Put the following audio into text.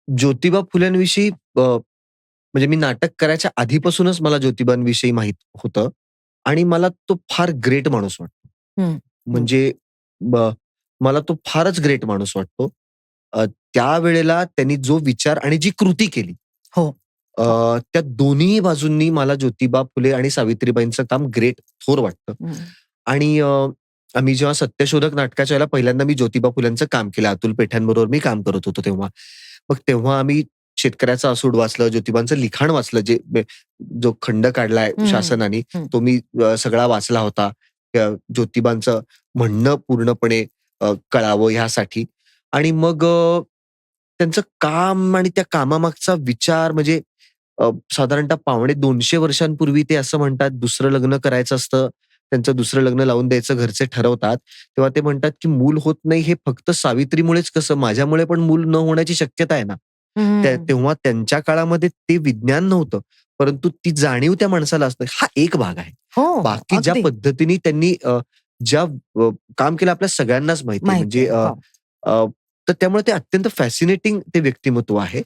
ज्योतिबा फुल्यांविषयी म्हणजे मी नाटक करायच्या आधीपासूनच मला ज्योतिबांविषयी माहीत होतं आणि मला तो फार ग्रेट माणूस वाटतो. हं, हं. म्हणजे ब मला तो फारच ग्रेट माणूस वाटतो. त्यावेळेला त्यांनी जो विचार आणि जी कृती केली, हो, हो. त्या दोन्ही बाजूंनी मला ज्योतिबा फुले आणि सावित्रीबाईंचं काम ग्रेट, थोर वाटतं. हं. आणि आम्ही जेव्हा सत्यशोधक नाटकाच्या वेळेला पहिल्यांदा मी ज्योतिबा फुल्यांचं काम केलं. अतुल पेठ्यांबरोबर मी काम करत होतो तेव्हा. मग तेव्हा आम्ही शेतकऱ्याचा असूड वाचलं, ज्योतिबांचं लिखाण वाचलं, जो खंड काढलाय हं, शासनाने, हं. तो मी सगळा वाचला होता. ज्योतिबांचं म्हणणं पूर्णपणे कळावं ह्यासाठी. आणि मग त्यांचं काम आणि त्या कामामागचा विचार म्हणजे साधारणतः पावणे 200 वर्षांपूर्वी ते असं म्हणतात, दुसरं लग्न करायचं असतं. त्यांचं दुसरं लग्न लावून द्यायचं घरचे ठरवतात. तेव्हा ते म्हणतात, की मूल होत नाही हे फक्त सावित्रीमुळेच कसं, माझ्यामुळे पण मूल न होण्याची शक्यता आहे ना. हं. तेव्हा त्यांच्या काळामध्ये ते विज्ञान नव्हतं. परंतु ती जाणीव त्या माणसाला असते. हा एक भाग आहे. हो, हो. बाकी ज्या अगदी पद्धतीने त्यांनी ज्या काम केलं आपल्या सगळ्यांनाच माहिती आहे. माहिती म्हणजे आहे. हो. अ, तर त्यामुळे ते अत्यंत फॅसिनेटिंग ते व्यक्तिमत्व आहे.